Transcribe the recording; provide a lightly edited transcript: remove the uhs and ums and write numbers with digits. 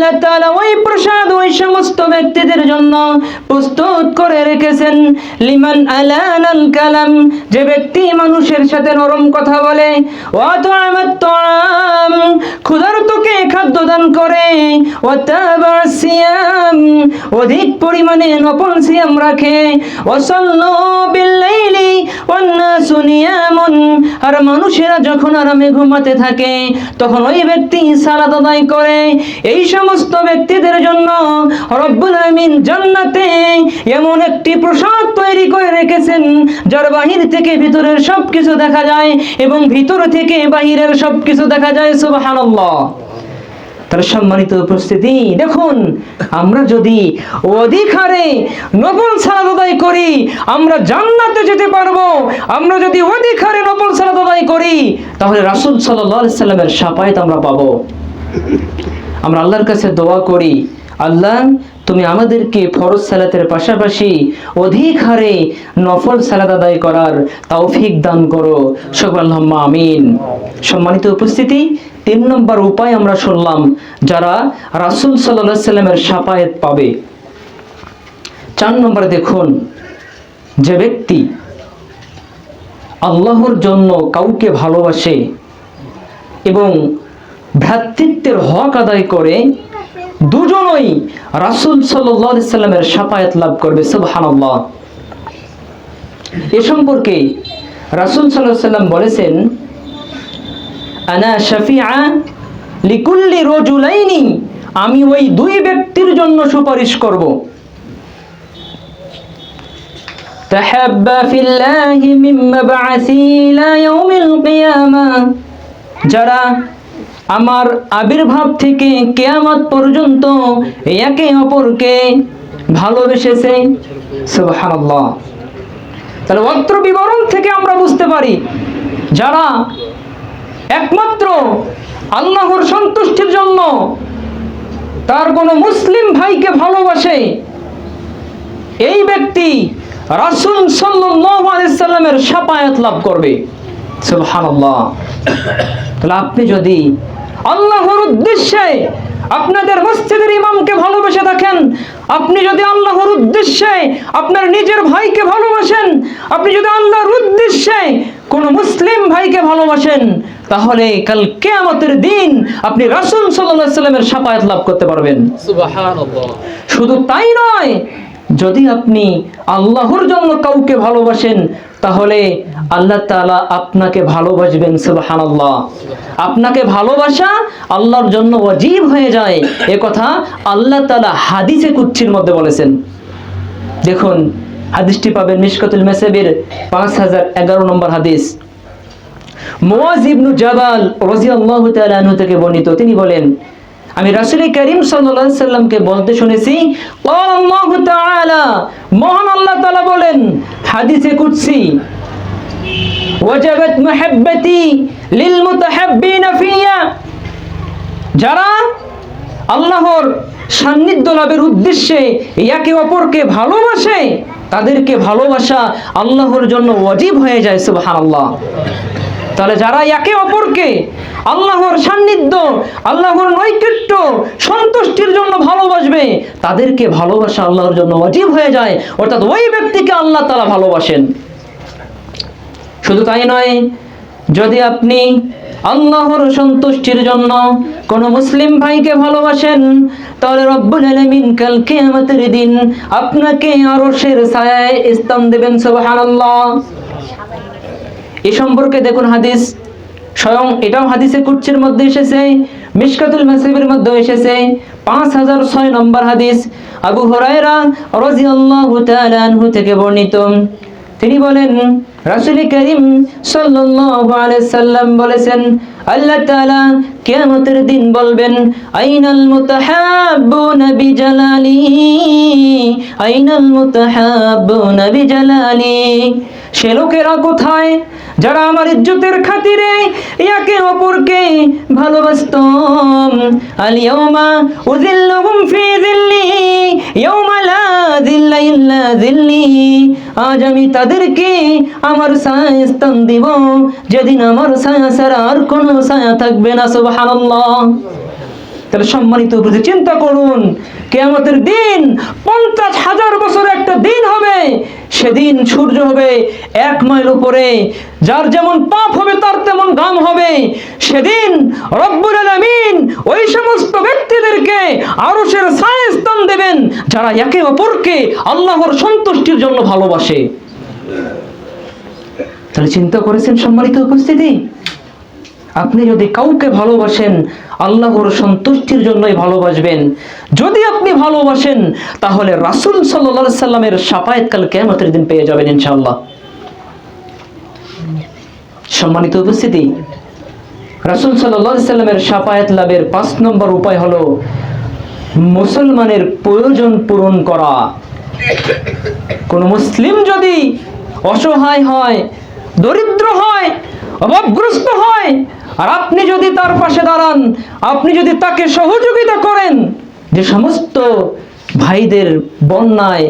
আল্লাহ তাআলা ওই প্রসাদ ওই সমস্ত ব্যক্তিদের জন্য প্রস্তুত করে রেখেছেন। লিমান আলানাল কালাম, যে ব্যক্তি মানুষের সাথে নরম কথা বলে, ওয়া তুআমাত তুআম, ক্ষুধার্তকে খাদ্য দান করে, ওয়া তাবা'আস সিয়াম, অধিক পরিমাণে নফল সিয়াম রাখে, ওয়া সাল্লু বিল লাইলি ওয়ান নাসু নিয়ামুন, আর মানুষেরা যখন আরামে ঘুমাতে থাকে তখন ওই ব্যক্তি সালাত আদায় করে। এই সমস্ত ব্যক্তিদের জন্য রব্বুল আমিন জান্নাতে এমন একটি প্রসাদ তৈরি করে রেখেছেন যার বাহির থেকে ভিতরের সবকিছু দেখা যায় এবং ভিতর থেকে বাহিরের সবকিছু দেখা যায়। সুবহানাল্লাহ। তার সম্মানিত উপস্থিতি, দেখুন আমরা যদি অধিক হারে নফল সালাত আদায় করি আমরা জান্নাতে যেতে পারবো। আমরা যদি অধিক হারে নফল সালাত আদায় করি তাহলে রাসূল সাল্লাল্লাহু আলাইহি সাল্লামের শাফায়াত আমরা পাবো। আমরা আল্লাহর কাছে দোয়া করি, আল্লাহ তুমি আমাদেরকে ফরজ সালাতের পাশাপাশি অধিক হারে নফল সালাত আদায় করার তৌফিক দান করো। সকল আল্লাহুম্মা আমিন। সম্মানিত উপস্থিতি, 3 নম্বর উপায় আমরা শুনলাম যারা রাসূল সাল্লাল্লাহু আলাইহি সাল্লামের শাফায়াত পাবে। 4 নম্বরে দেখুন, যে ব্যক্তি আল্লাহর জন্য কাউকে ভালোবাসে এবং ভ্রাতৃত্বের হক আদায় করে, দুজনই রাসূল সাল্লাল্লাহু আলাইহি সাল্লামের শাফায়াত লাভ করবে। সুবহানাল্লাহ। এ সম্পর্কে রাসূল সাল্লাল্লাহু আলাইহি সাল্লাম বলেছেন, আনা শাফিআ লিকুল্লি রাজুলাইনি, আমি ওই 2 ব্যক্তির জন্য সুপারিশ করব। তাহাব্বা ফিল্লাহি মিন মাবআসি ইলা ইয়াউমিল কিয়ামাহ, যারা আমার আবির্ভাব থেকে কিয়ামত পর্যন্ত একে অপরকে ভালোবেসেছে। সুবহানাল্লাহ। তাহলে অত্র বিবরণ থেকে আমরা বুঝতে পারি যারা একমাত্র আল্লাহর সন্তুষ্টির জন্য তার কোনো মুসলিম ভাইকে ভালোবাসে, এই ব্যক্তি রাসূল সাল্লাল্লাহু আলাইহি সাল্লামের শাফায়াত লাভ করবে। সুবহানাল্লাহ। তাহলে আপনি যদি আল্লাহর উদ্দেশ্যে আপনাদের মসজিদের ইমামকে ভালোবেসে থাকেন, আপনি যদি আল্লাহর উদ্দেশ্যে আপনার নিজের ভাইকে ভালোবাসেন, আপনি যদি আল্লাহর উদ্দেশ্যে কোন মুসলিম ভাইকে ভালোবাসেন, তাহলে কাল কিয়ামতের দিন আপনি রাসূল সাল্লাল্লাহু আলাইহি সাল্লামের শাফায়াত লাভ করতে পারবেন। সুবহানাল্লাহ। শুধু তাই নয়, যদি আপনি আল্লাহর জন্য কাউকে ভালোবাসেন তাহলে আল্লাহ তাআলা আপনাকে ভালোবাসবেন। সুবহানাল্লাহ। আপনাকে ভালোবাসা আল্লাহর জন্য ওয়াজিব হয়ে যায়, এ কথা আল্লাহ তাআলা হাদিসে কুদসির মধ্যে বলেছেন। দেখুন হাদিসটি পাবেন মিশকাতুল মাসাবির 5011 নম্বর হাদিস। মুআয ইবনে জাবাল রাদিয়াল্লাহু তাআলা আনহু থেকে বর্ণিত, তিনি বলেন, আমি রাসূল করিম সাল্লাল্লাহু আলাইহি সাল্লামকে বলতে শুনেছি, ক্বাল আল্লাহু তাআলা, মহান আল্লাহ তাআলা বলেন হাদিসে কুদসি, ওয়াজাবাত মুহাব্বতি লিল মুতাহাব্বিনা ফিয়া, যারা আল্লাহর সান্নিধ্য লাভের উদ্দেশ্যে একে অপরকে ভালোবাসে তাদেরকে ভালোবাসা আল্লাহর জন্য ওয়াজিব হয়ে যায়। সুবহানাল্লাহ। তাহলে যারা একে অপরকে আল্লাহর সান্নিধ্য, আল্লাহর নৈকট্য, সন্তুষ্টির জন্য ভালোবাসবে তাদেরকে ভালোবাসা আল্লাহর জন্য ওয়াজিব হয়ে যায়, অর্থাৎ ওই ব্যক্তিকে আল্লাহ তাআলা ভালোবাসেন। শুধু তাই নয়, যদি আপনি আল্লাহর সন্তুষ্টির জন্য কোন মুসলিম ভাইকে ভালোবাসেন তাহলে রব্বুল আলামিন কাল কিয়ামতের দিন আপনাকে আরশের ছায়ায় স্থান দেবেন। সুবহানাল্লাহ। এই সম্পর্কে দেখুন হাদিস, স্বয়ং এটাও হাদিসে কুদসির মধ্যে এসেছে, মিশকাতুল মাসাবির মধ্যে এসেছে, 5006 নম্বর হাদিস। আবু হুরায়রা রাদিয়াল্লাহু তাআলা আনহু থেকে বর্ণিত, তিনি বলেন রাসূল করিম সাল্লাল্লাহু আলাইহি সাল্লাম বলেছেন, আল্লাহ তাআলা কিয়ামতের দিন বলবেন, আইনাল মুতাহাব্বুনা বিজালালি, আইনাল মুতাহাব্বুনা বিজালালি, সে লোকেরা কোথায় যারা আমার ইজ্জতের খাতিরে একে অপরকে ভালোবাসত। আল ইয়াউমা উযিল্লুহুম ফি যিল্লি ইয়াউমা লা যিল্লা ইল্লা যিল্লি, আজ আমি তাদেরকে আমার ছায়ায় স্থান দিব যেদিন আমার ছায়া ছাড়া আর কোনো ছায়া থাকবে না। সুবহানাল্লাহ। তাহলে সম্মানিত উপস্থিতি, চিন্তা করুন, কিয়ামতের দিন 50,000 বছর একটা দিন হবে। সেদিন সূর্য হবে 1 মাইল উপরে, যার যেমন পাপ হবে তার তেমন দাম হবে। সেদিন রব্বুল আলামিন ওই সমস্ত ব্যক্তিদেরকে আরশের ছায়ায় স্থান দেবেন যারা একে অপরকে আল্লাহর সন্তুষ্টির জন্য ভালোবাসে। তাহলে চিন্তা করেছেন সম্মানিত উপস্থিতি, আপনি যদি কাউকে ভালোবাসেন আল্লাহর সন্তুষ্টির জন্যই ভালোবাসবেন। যদি আপনি ভালোবাসেন তাহলে রাসূল সাল্লাল্লাহু আলাইহি সাল্লামের শাফায়াত কাল কিয়ামতের দিন পেয়ে যাবেন ইনশাআল্লাহ। সম্মানিত উপস্থিতি, রাসূল সাল্লাল্লাহু আলাইহি সাল্লামের শাফায়াত লাভের 5 নম্বর উপায় হলো মুসলমানের প্রয়োজন পূরণ করা। কোন মুসলিম যদি অসহায় হয়, দরিদ্র হয়, অভাবগ্রস্ত হয়, আর আপনি যদি তার পাশে দাঁড়ান, আপনি যদি তাকে সহযোগিতা করেন, যে সমস্ত ভাইদের বন্যায়